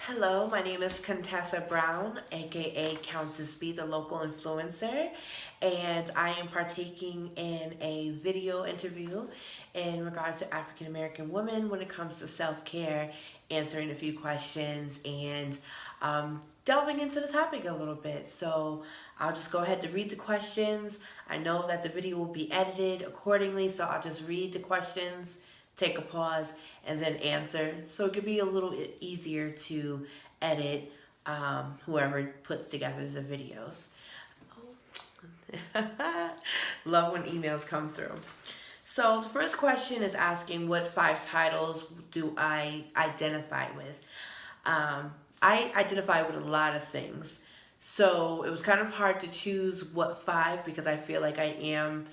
Hello, my name is Countess Brown, aka Countess B, the local influencer, and I am partaking in a video interview in regards to African American women when it comes to self care, answering a few questions, and delving into the topic a little bit. So I'll just go ahead to read the questions. I know that the video will be edited accordingly, so I'll just read the questions, take a pause, and then answer. So it could be a little bit easier to edit whoever puts together the videos. Love when emails come through. So the first question is asking, what 5 titles do I identify with? I identify with a lot of things. So it was kind of hard to choose what 5 because I feel like I am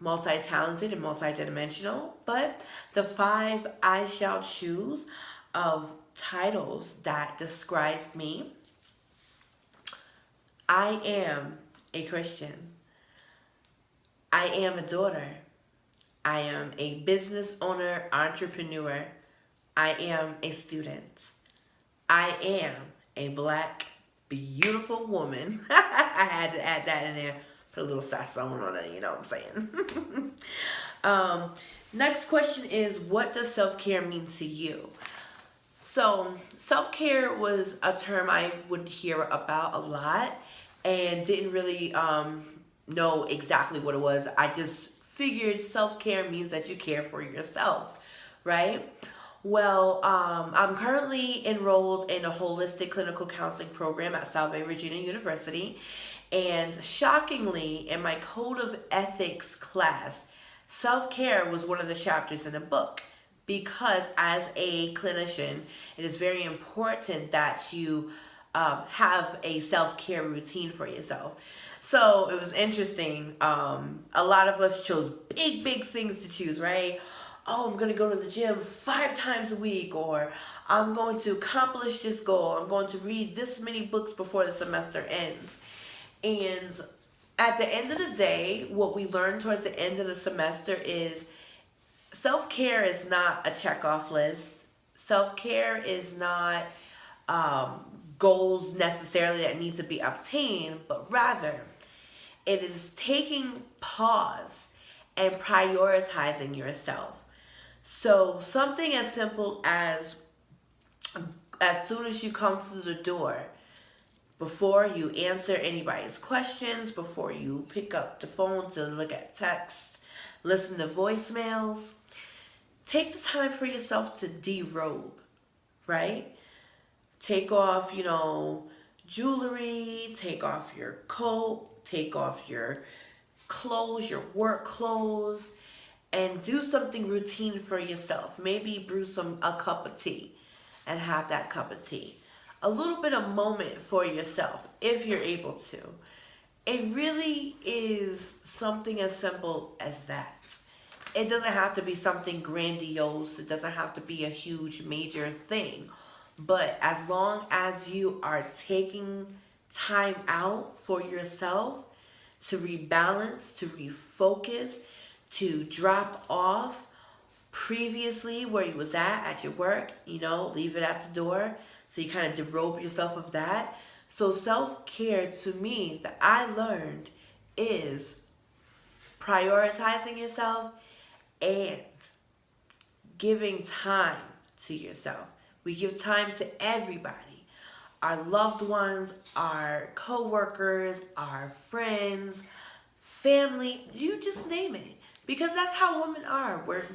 multi-talented and multi-dimensional. But the 5 I shall choose of titles that describe me: I am a Christian. I am a daughter. I am a business owner, entrepreneur. I am a student. I am a black, beautiful woman. I had to add that in there. Put a little sazon on it, you know what I'm saying? Next question is, what does self-care mean to you? So self-care was a term I would hear about a lot and didn't really know exactly what it was. I just figured self-care means that you care for yourself, right? Well, I'm currently enrolled in a holistic clinical counseling program at South Bay Virginia University. And shockingly, in my code of ethics class, self-care was one of the chapters in the book. Because as a clinician, it is very important that you have a self-care routine for yourself. So it was interesting. A lot of us chose big things to choose, right? Oh, I'm going to go to the gym 5 times a week, or I'm going to accomplish this goal. I'm going to read this many books before the semester ends. And at the end of the day, what we learn towards the end of the semester is self-care is not a checkoff list. Self-care is not goals necessarily that need to be obtained, but rather it is taking pause and prioritizing yourself. So something as simple as soon as you come through the door, before you answer anybody's questions, before you pick up the phone to look at texts, listen to voicemails, take the time for yourself to derobe, right? Take off, jewelry, take off your coat, take off your clothes, your work clothes, and do something routine for yourself. Maybe brew a cup of tea and have that cup of tea. A little bit of moment for yourself if you're able to. It really is something as simple as that. It doesn't have to be something grandiose. It doesn't have to be a huge major thing. But as long as you are taking time out for yourself to rebalance, to refocus, to drop off previously where you was at your work, leave it at the door. So you kind of derobe yourself of that. So self-care to me that I learned is prioritizing yourself and giving time to yourself. We give time to everybody. Our loved ones, our co-workers, our friends, family, you just name it. Because that's how women are. We're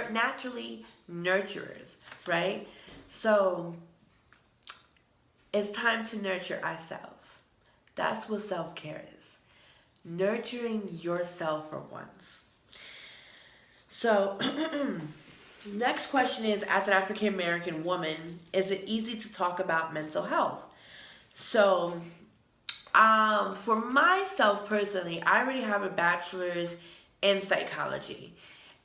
naturally nurturers, right? So it's time to nurture ourselves. That's what self-care is. Nurturing yourself for once. So, next question is, as an African American woman, is it easy to talk about mental health? So, for myself personally, I already have a bachelor's in psychology.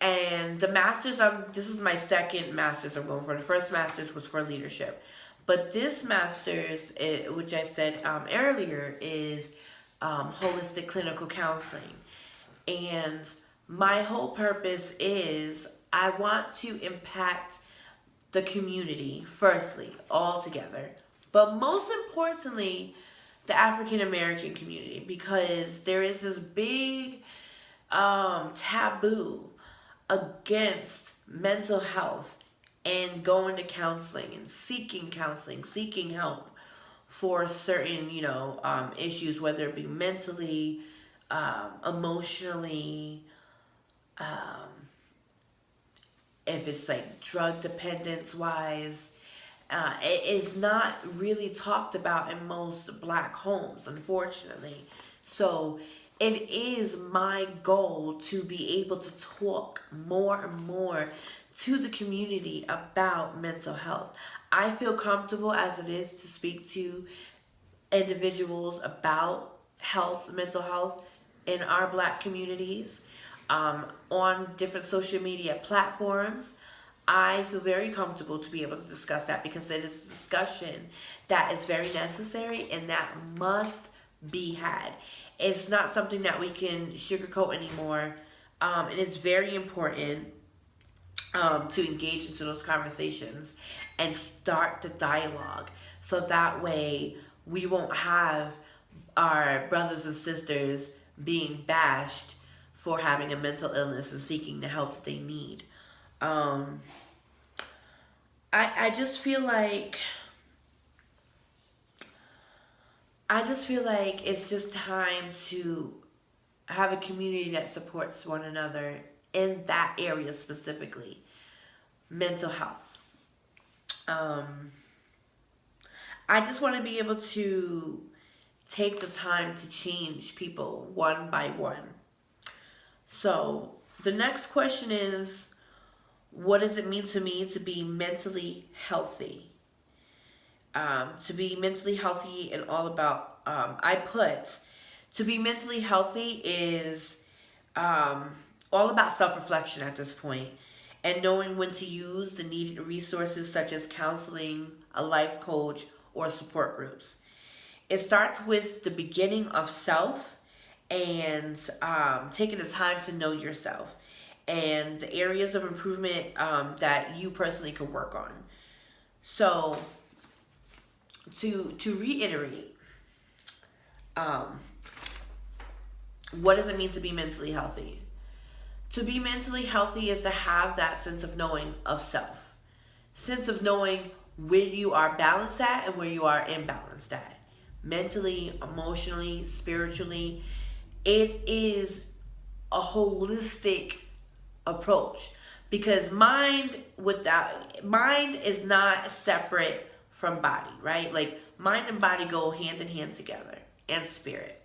And the master's, this is my second master's I'm going for. The first master's was for leadership. But this master's, which I said earlier, is holistic clinical counseling. And my whole purpose is I want to impact the community, firstly, all together, but most importantly, the African American community, because there is this big taboo against mental health and going to counseling, seeking help for certain, issues, whether it be mentally, emotionally, if it's like drug dependence wise. It is not really talked about in most black homes, unfortunately. So it is my goal to be able to talk more and more to the community about mental health. I feel comfortable as it is to speak to individuals about mental health in our black communities, on different social media platforms. I feel very comfortable to be able to discuss that because it is a discussion that is very necessary and that must be had. It's not something that we can sugarcoat anymore. It is very important to engage into those conversations and start the dialogue so that way we won't have our brothers and sisters being bashed for having a mental illness and seeking the help that they need. Um, I just feel like it's just time to have a community that supports one another in that area specifically, mental health. Um, I just want to be able to take the time to change people one by one. So the next question is, what does it mean to me to be mentally healthy? To be mentally healthy and all about, to be mentally healthy is all about self-reflection at this point and knowing when to use the needed resources such as counseling, a life coach, or support groups. It starts with the beginning of self and taking the time to know yourself and the areas of improvement that you personally could work on. So, to reiterate, um, what does it mean to be mentally healthy? To be mentally healthy is to have that sense of knowing of self, sense of knowing where you are balanced at and where you are imbalanced at, mentally, emotionally, spiritually. It is a holistic approach because mind is not separate from body, right? Like mind and body go hand in hand together, and spirit.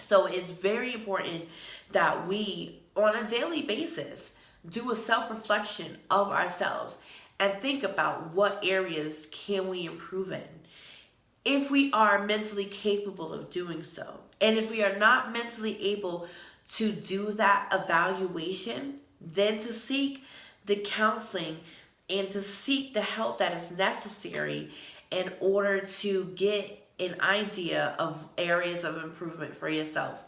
So it's very important that we on a daily basis do a self-reflection of ourselves and think about what areas can we improve in if we are mentally capable of doing so. And if we are not mentally able to do that evaluation, then to seek the counseling and to seek the help that is necessary in order to get an idea of areas of improvement for yourself.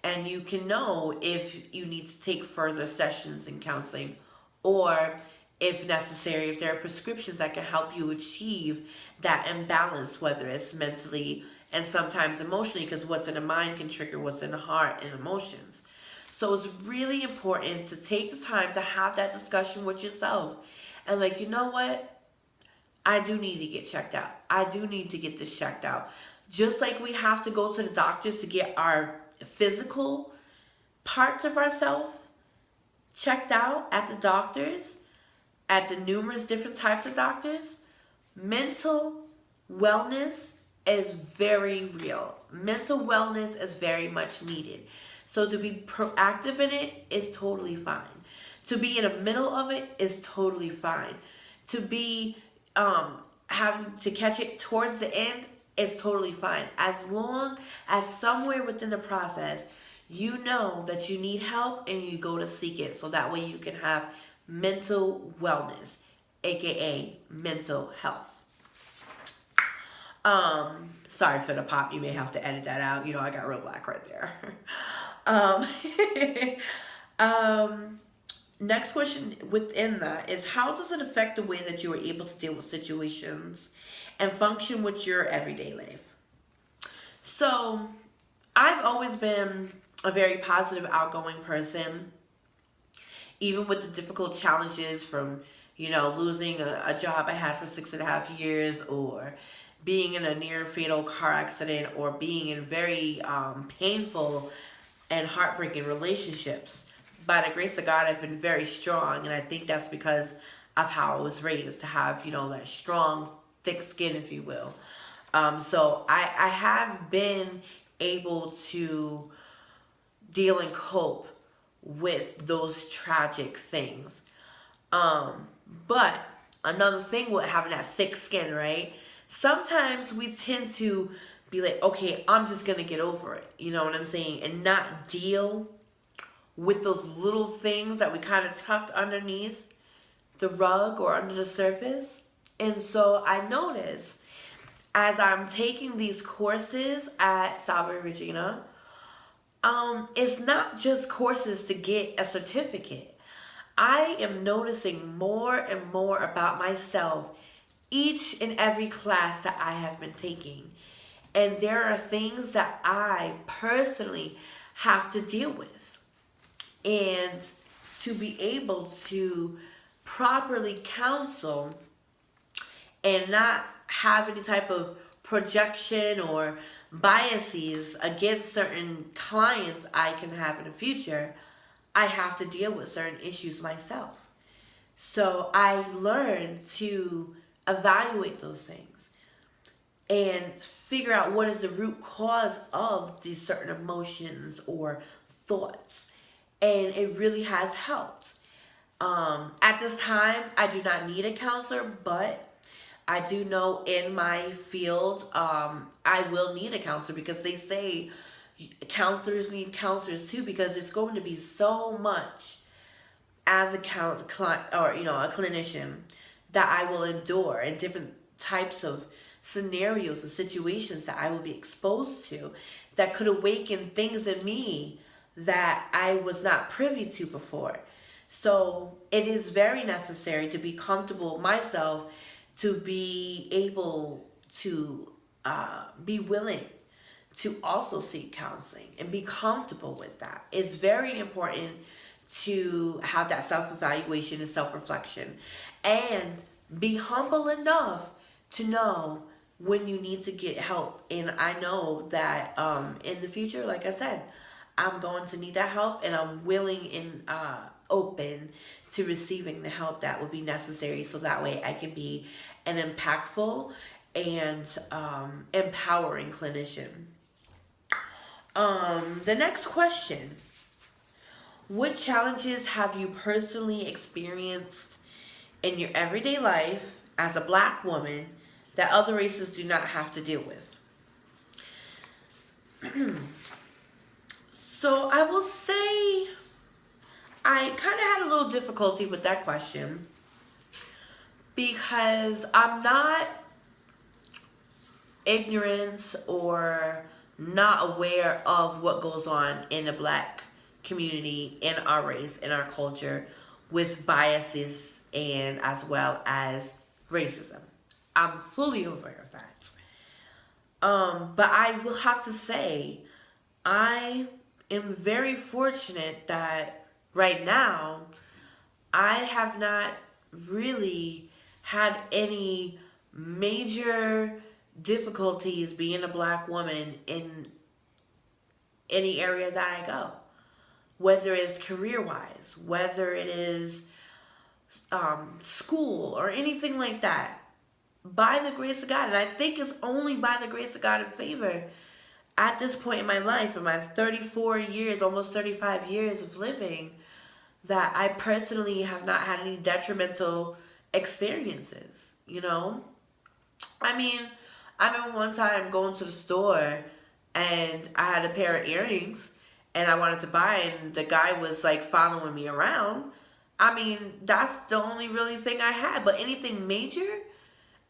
And you can know if you need to take further sessions in counseling or if necessary, if there are prescriptions that can help you achieve that imbalance, whether it's mentally and sometimes emotionally, because what's in the mind can trigger what's in the heart and emotions. So it's really important to take the time to have that discussion with yourself. And like, you know what? I do need to get checked out. I do need to get this checked out. Just like we have to go to the doctors to get our physical parts of ourselves checked out at the doctors, at the numerous different types of doctors, mental wellness is very real. Mental wellness is very much needed. So to be proactive in it is totally fine. To be in the middle of it is totally fine. To be having to catch it towards the end is totally fine. As long as somewhere within the process you know that you need help and you go to seek it so that way you can have mental wellness, aka mental health. Sorry for the pop, you may have to edit that out. You know, I got real black right there. um, um, Next question within that is, how does it affect the way that you are able to deal with situations and function with your everyday life? So, I've always been a very positive, outgoing person, even with the difficult challenges from, losing a job I had for 6.5 years, or being in a near fatal car accident, or being in very painful and heartbreaking relationships. By the grace of God, I've been very strong, and I think that's because of how I was raised, to have, that strong, thick skin, if you will. So I have been able to deal and cope with those tragic things. But another thing with having that thick skin, right? Sometimes we tend to be like, okay, I'm just gonna get over it. You know what I'm saying? And not deal with those little things that we kind of tucked underneath the rug or under the surface. And so I noticed, as I'm taking these courses at Salve Regina, it's not just courses to get a certificate. I am noticing more and more about myself each and every class that I have been taking. And there are things that I personally have to deal with. And to be able to properly counsel and not have any type of projection or biases against certain clients I can have in the future, I have to deal with certain issues myself. So I learned to evaluate those things and figure out what is the root cause of these certain emotions or thoughts. And it really has helped. At this time, I do not need a counselor, but I do know in my field, I will need a counselor, because they say counselors need counselors too, because it's going to be so much as a a clinician that I will endure, and different types of scenarios and situations that I will be exposed to that could awaken things in me that I was not privy to before. So it is very necessary to be comfortable myself, to be able to be willing to also seek counseling and be comfortable with that. It's very important to have that self-evaluation and self-reflection, and be humble enough to know when you need to get help. And I know that in the future, like I said, I'm going to need that help, and I'm willing and open to receiving the help that would be necessary, so that way I can be an impactful and empowering clinician. The next question: what challenges have you personally experienced in your everyday life as a Black woman that other races do not have to deal with? So I will say I kind of had a little difficulty with that question, because I'm not ignorant or not aware of what goes on in the Black community, in our race, in our culture, with biases and as well as racism. I'm fully aware of that. But I will have to say, I am very fortunate that right now I have not really had any major difficulties being a Black woman in any area that I go, whether it's career-wise, whether it is school or anything like that. By the grace of God, and I think it's only by the grace of God and favor, at this point in my life, in my 34 years, almost 35 years of living, that I personally have not had any detrimental experiences, I mean, I remember one time going to the store, and I had a pair of earrings, and I wanted to buy, and the guy was like following me around. I mean, that's the only really thing I had. But anything major,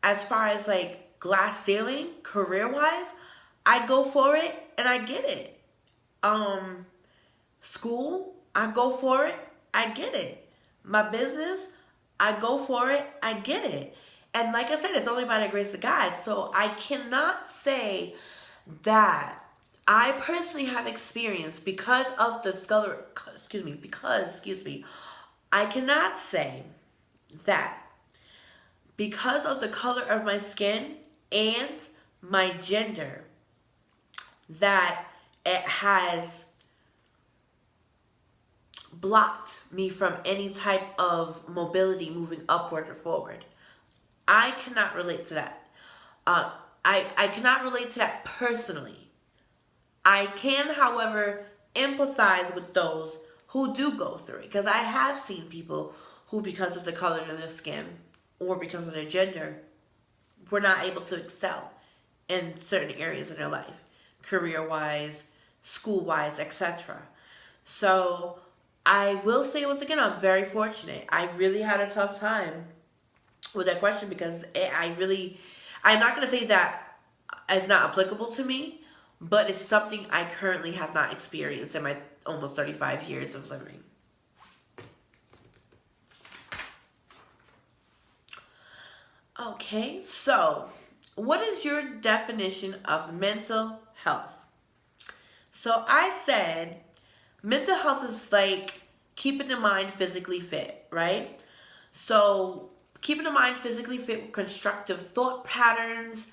as far as like glass ceiling, career-wise, I go for it and I get it. School, I go for it, I get it. my business, I go for it, I get it. And like I said, it's only by the grace of God. So I cannot say that I personally have experienced because of the color, excuse me, I cannot say that because of the color of my skin and my gender that it has blocked me from any type of mobility moving upward or forward. I cannot relate to that. Uh, I cannot relate to that personally. I can, however, empathize with those who do go through it because I have seen people who, because of the color of their skin or because of their gender, were not able to excel in certain areas in their life, career-wise, school-wise, etc. So I will say once again, I'm very fortunate. I really had a tough time with that question because I'm not going to say that it's not applicable to me, but it's something I currently have not experienced in my almost 35 years of living. Okay, so what is your definition of mental health? So I said mental health is like keeping the mind physically fit, right? So keeping the mind physically fit with constructive thought patterns,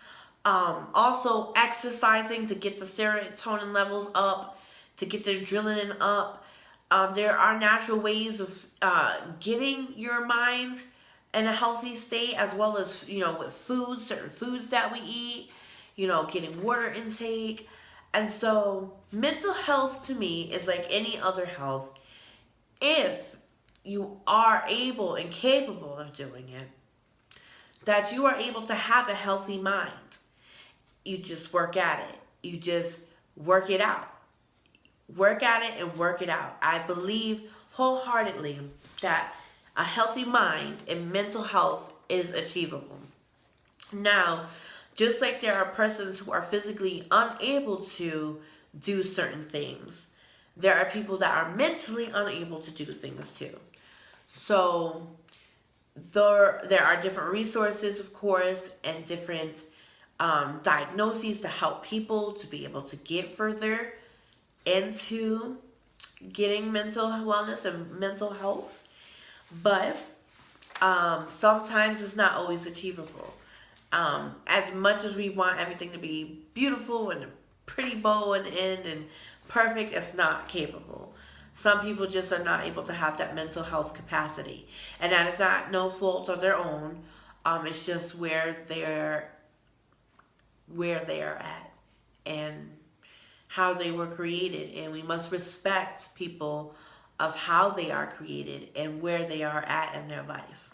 also exercising to get the serotonin levels up, to get the adrenaline up. There are natural ways of getting your mind in a healthy state, as well as, with foods, certain foods that we eat, getting water intake. And so mental health to me is like any other health. If you are able and capable of doing it, that you are able to have a healthy mind. You just work at it. You just work it out. Work at it and work it out. I believe wholeheartedly that a healthy mind and mental health is achievable. Now, just like there are persons who are physically unable to do certain things, there are people that are mentally unable to do things too. So there are different resources, of course, and different diagnoses to help people to be able to get further into getting mental wellness and mental health. But sometimes it's not always achievable. As much as we want everything to be beautiful and a pretty bow and end and perfect, it's not capable. Some people just are not able to have that mental health capacity. And that is not no fault of their own. It's just where they're at and how they were created. And we must respect people of how they are created and where they are at in their life.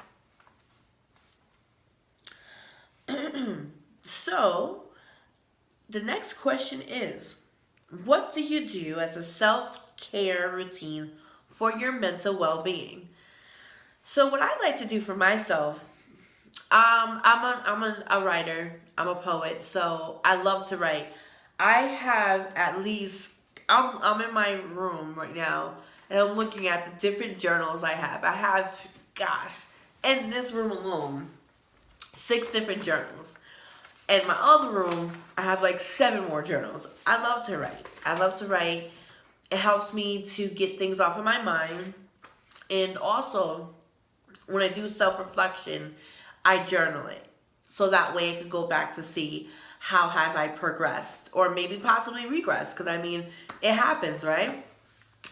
So, the next question is, what do you do as a self-care routine for your mental well-being? So, what I like to do for myself, I'm a writer. I'm a poet, so I love to write. I have at least, I'm in my room right now, and I'm looking at the different journals I have. I have, in this room alone, 6 different journals. In my other room, I have like 7 more journals. I love to write. It helps me to get things off of my mind. And also, when I do self-reflection, I journal it. So that way I could go back to see how have I progressed or maybe possibly regressed. Because, it happens, right?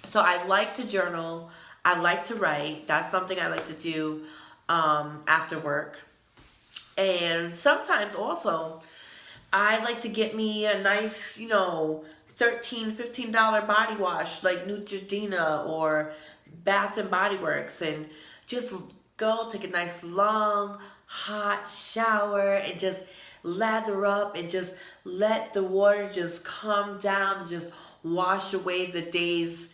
So I like to journal. I like to write. That's something I like to do after work. And sometimes also, I like to get me a nice, $13, $15 body wash like Neutrogena or Bath and Body Works, and just go take a nice long hot shower and just lather up and just let the water just come down and just wash away the day's,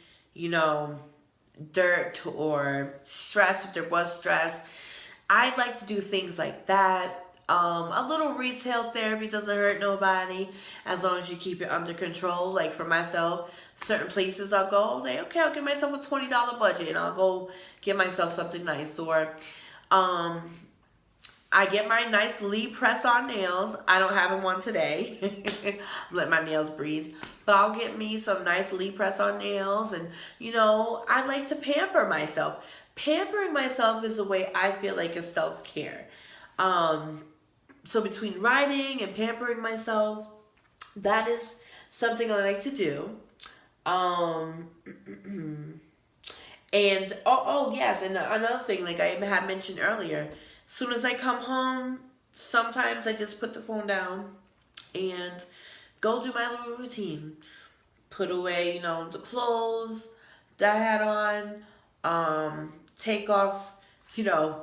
dirt or stress if there was stress. I like to do things like that. A little retail therapy doesn't hurt nobody as long as you keep it under control. Like for myself, certain places I'll go, like, okay, I'll give myself a $20 budget and I'll go get myself something nice. Or um, I get my nice Lee press-on nails. I don't have them on today. Let my nails breathe. But I'll get me some nice Lee press-on nails. And, I like to pamper myself. Pampering myself is a way I feel like is self-care. So between writing and pampering myself, that is something I like to do. And, yes, and another thing, like I had mentioned earlier, as soon as I come home, sometimes I just put the phone down and go do my little routine. Put away, the clothes that I had on. Take off,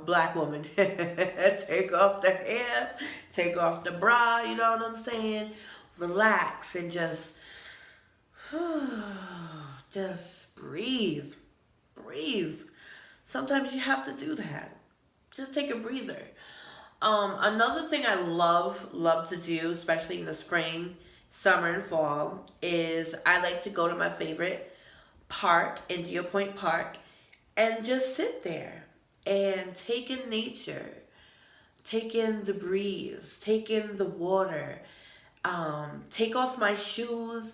black woman. Take off the hair. Take off the bra, you know what I'm saying? Relax and just breathe. Breathe. Sometimes you have to do that. Just take a breather. Another thing I love to do, especially in the spring, summer, and fall, is I like to go to my favorite park, India Point Park, and just sit there and take in nature, take in the breeze, take in the water, take off my shoes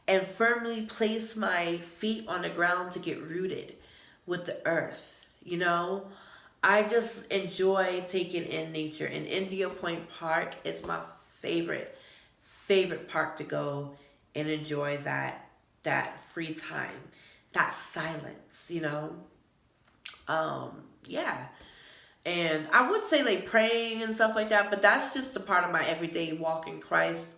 and firmly place my feet on the ground to get rooted with the earth, I just enjoy taking in nature. And India Point Park is my favorite park to go and enjoy that free time, that silence, yeah. And I would say like praying and stuff like that, but that's just a part of my everyday walk in Christ.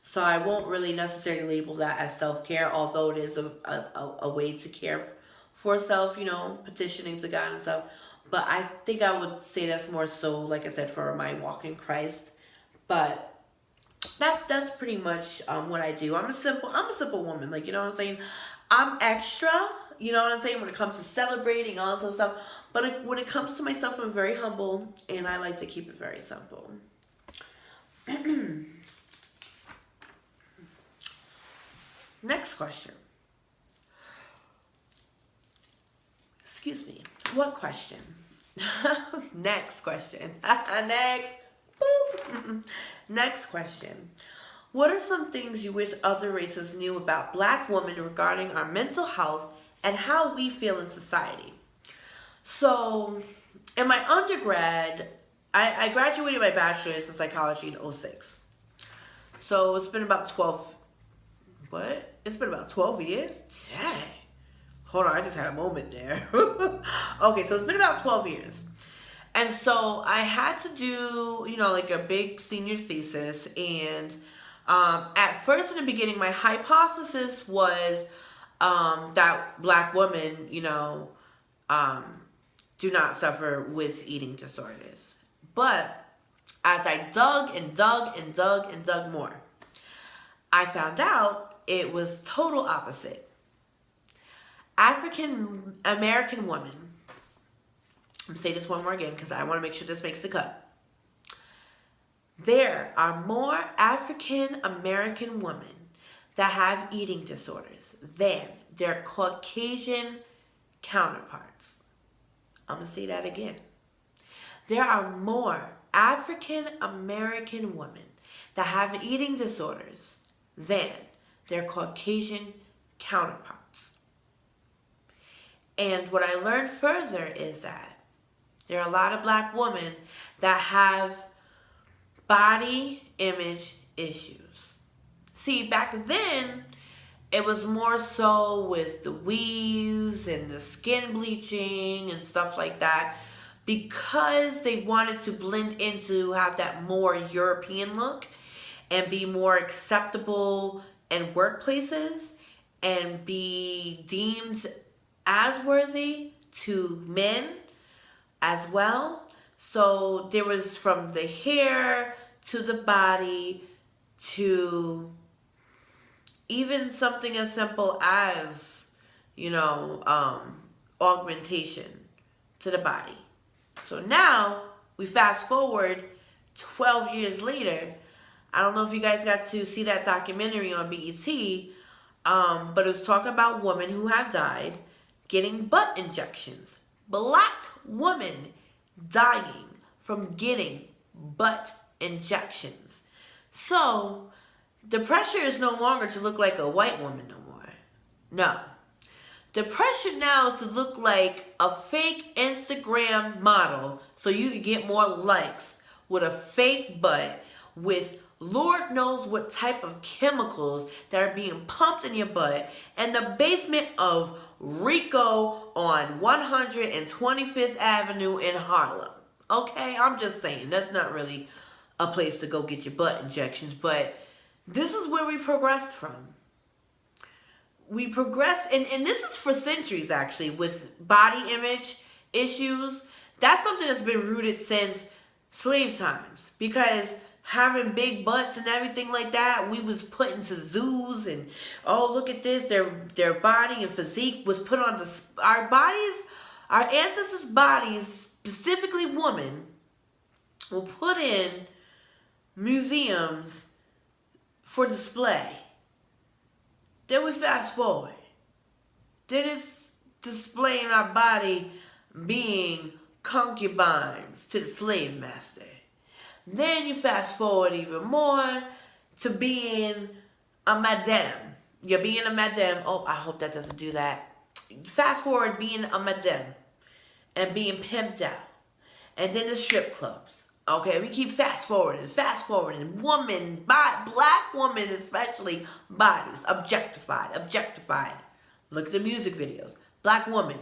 So I won't really necessarily label that as self-care, although it is a way to care for self, petitioning to God and stuff. But I think I would say that's more so, like I said, for my walk in Christ. But that's pretty much what I do. I'm a simple woman. Like, you know what I'm saying? I'm extra, you know what I'm saying, when it comes to celebrating, all this stuff. But when it comes to myself, I'm very humble, and I like to keep it very simple. Next question. Excuse me. What question? Next question. Next. Boop. Next question. What are some things you wish other races knew about Black women regarding our mental health and how we feel in society? So, in my undergrad, I graduated my bachelor's in psychology in 2006. So, it's been about 12... What? It's been about 12 years? Dang. Hold on, I just had a moment there. Okay, so it's been about 12 years. And so I had to do, like a big senior thesis. And at first, in the beginning, my hypothesis was that Black women, do not suffer with eating disorders. But as I dug and dug and dug and dug more, I found out it was total opposite. African American women, I'm going to say this one more again because I want to make sure this makes the cut. There are more African American women that have eating disorders than their Caucasian counterparts. I'm going to say that again. There are more African American women that have eating disorders than their Caucasian counterparts. And what I learned further is that there are a lot of Black women that have body image issues. See, back then, it was more so with the weaves and the skin bleaching and stuff like that, because they wanted to blend into, have that more European look and be more acceptable in workplaces and be deemed as worthy to men as well. So there was from the hair to the body to even something as simple as, augmentation to the body. So now we fast forward 12 years later, I don't know if you guys got to see that documentary on BET, but it was talking about women who have died getting butt injections. Black women dying from getting butt injections. So, the pressure is no longer to look like a white woman no more. No. The pressure now is to look like a fake Instagram model so you can get more likes with a fake butt with Lord knows what type of chemicals that are being pumped in your butt and the basement of Rico on 125th Avenue in Harlem. Okay, I'm just saying, that's not really a place to go get your butt injections, but this is where we progressed from. We progress, and this is for centuries actually, with body image issues. That's something that's been rooted since slave times, because having big butts and everything like that, we was put into zoos and, oh, look at this, their body and physique was put on our bodies, our ancestors' bodies, specifically women, were put in museums for display. Then we fast forward. Then it's displaying our body being concubines to the slave master. Then you fast forward even more to being a madame. You're being a madame. Oh, I hope that doesn't do that. Fast forward being a madame and being pimped out. And then the strip clubs. Okay, we keep fast forwarding. Women, black women especially, bodies, objectified. Look at the music videos. Black women,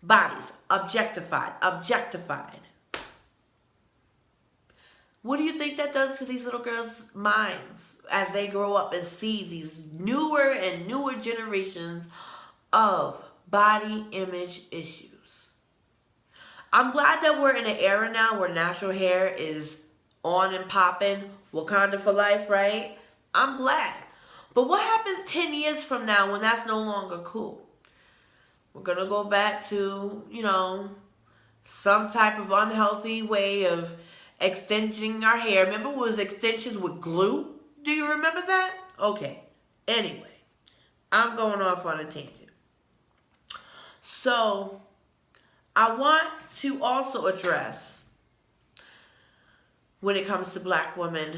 bodies, objectified. What do you think that does to these little girls' minds as they grow up and see these newer and newer generations of body image issues? I'm glad that we're in an era now where natural hair is on and popping. Wakanda for life, right? I'm glad. But what happens 10 years from now when that's no longer cool? We're going to go back to, some type of unhealthy way of extending our hair. Remember it was extensions with glue? Do you remember that? Okay. Anyway, I'm going off on a tangent. So, I want to also address, when it comes to black women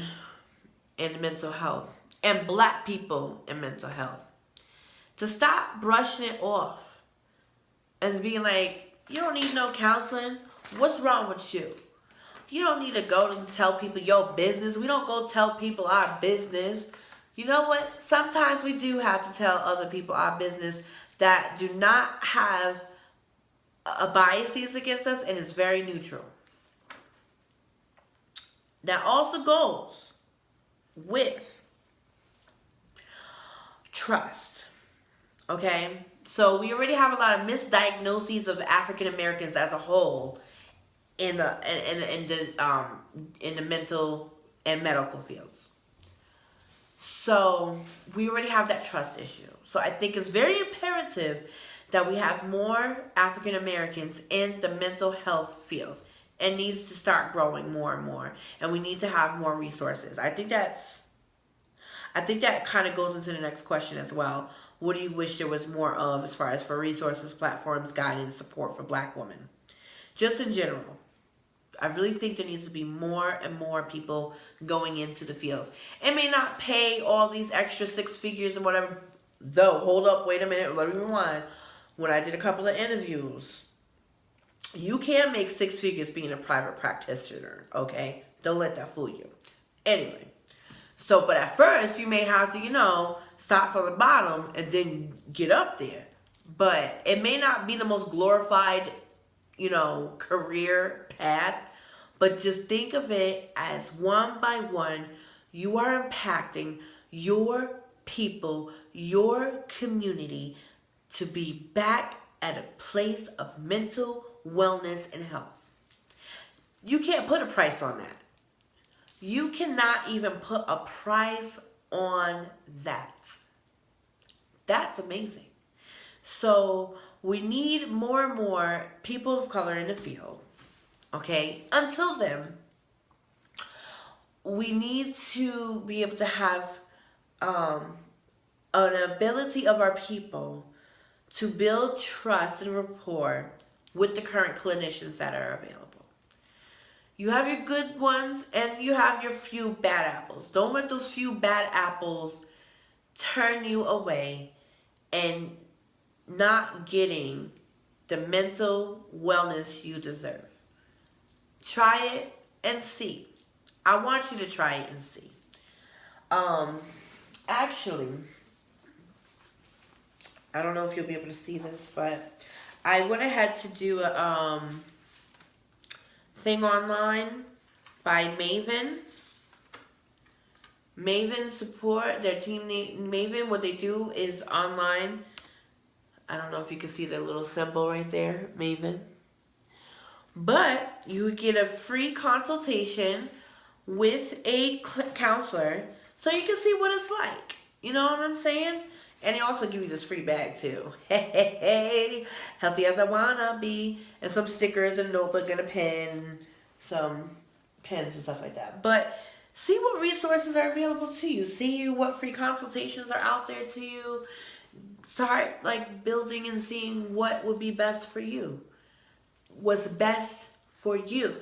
and mental health, and black people and mental health, to stop brushing it off and being like, you don't need no counseling. What's wrong with you? You don't need to go to tell people your business. We don't go tell people our business. You know what? Sometimes we do have to tell other people our business that do not have biases against us and is very neutral. That also goes with trust. Okay? So we already have a lot of misdiagnoses of African Americans as a whole in the mental and medical fields. So we already have that trust issue. So I think it's very imperative that we have more African Americans in the mental health field. It needs to start growing more and more. And we need to have more resources. I think that kind of goes into the next question as well. What do you wish there was more of as far as for resources, platforms, guidance, support for black women? Just in general. I really think there needs to be more and more people going into the fields. It may not pay all these extra 6 figures and whatever. Though, hold up, wait a minute, let me rewind. When I did a couple of interviews, you can make 6 figures being a private practitioner, okay? Don't let that fool you. Anyway, so, but at first, you may have to, start from the bottom and then get up there. But it may not be the most glorified, career path. But just think of it as one by one, you are impacting your people, your community, to be back at a place of mental wellness and health. You can't put a price on that. You cannot even put a price on that. That's amazing. So we need more and more people of color in the field. Okay? Until then, we need to be able to have an ability of our people to build trust and rapport with the current clinicians that are available. You have your good ones and you have your few bad apples. Don't let those few bad apples turn you away and not getting the mental wellness you deserve. Try it and see. I want you to try it and see. Actually, I don't know if you'll be able to see this, but I went ahead to do a thing online by Maven. Maven support, their team name, Maven, what they do is online. I don't know if you can see their little symbol right there, Maven. But you get a free consultation with a counselor so you can see what it's like. You know what I'm saying? And they also give you this free bag too. Hey, healthy as I wanna be. And some stickers and a notebook and a pen. Some pens and stuff like that. But see what resources are available to you. See what free consultations are out there to you. Start like building and seeing what would be best for you. What's best for you.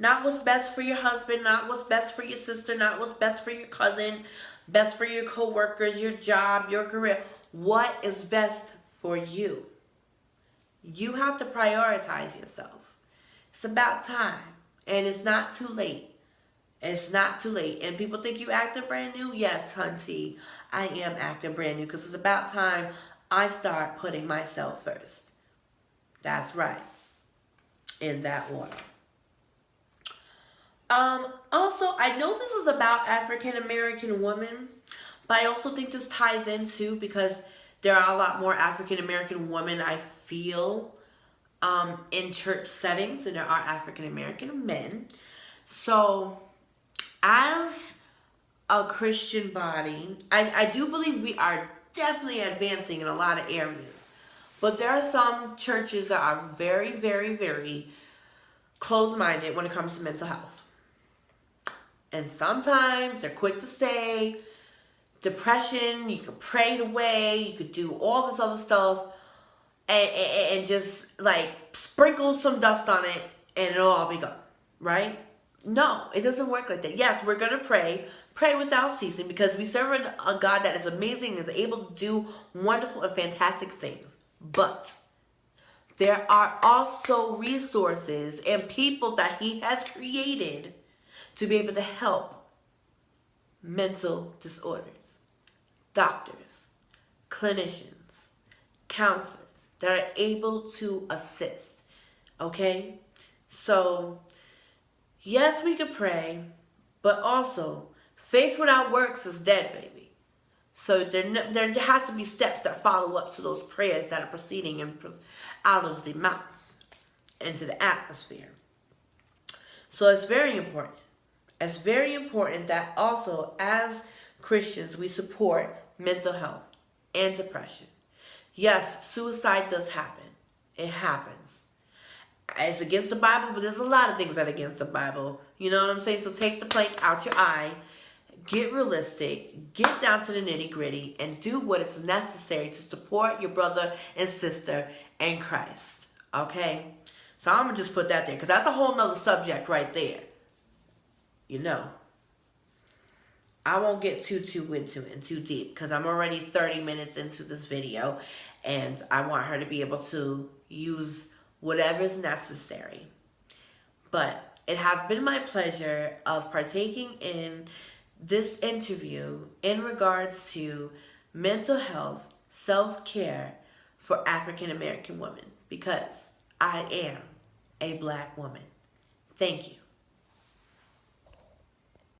Not what's best for your husband, not what's best for your sister, not what's best for your cousin, best for your co-workers, your job, your career. What is best for you? You have to prioritize yourself. It's about time. And it's not too late. It's not too late. And people think you acting brand new? Yes, hunty. I am acting brand new because it's about time I start putting myself first. That's right. In that order. Also, I know this is about African American women, but I also think this ties in too because there are a lot more African American women I feel in church settings than there are African American men. So, as a Christian body, I do believe we are definitely advancing in a lot of areas. But there are some churches that are very, very, very closed-minded when it comes to mental health. And sometimes they're quick to say, depression, you could pray it away, you could do all this other stuff, and just like sprinkle some dust on it, and it'll all be gone, right? No, it doesn't work like that. Yes, we're going to pray without ceasing, because we serve a God that is amazing and is able to do wonderful and fantastic things. But there are also resources and people that He has created to be able to help mental disorders. Doctors, clinicians, counselors that are able to assist. Okay? So, yes, we could pray, but also, faith without works is dead, baby. So there has to be steps that follow up to those prayers that are proceeding and out of the mouth into the atmosphere. So it's very important. It's very important that also as Christians we support mental health and depression. Yes, suicide does happen. It happens. It's against the Bible, but there's a lot of things that are against the Bible. You know what I'm saying? So take the plank out your eye. Get realistic, get down to the nitty-gritty, and do what is necessary to support your brother and sister in Christ. Okay? So I'm going to just put that there, because that's a whole nother subject right there. You know. I won't get too into it and too deep, because I'm already 30 minutes into this video, and I want her to be able to use whatever is necessary. But it has been my pleasure of partaking in this interview in regards to mental health, self-care for African American women, because I am a Black woman. Thank you.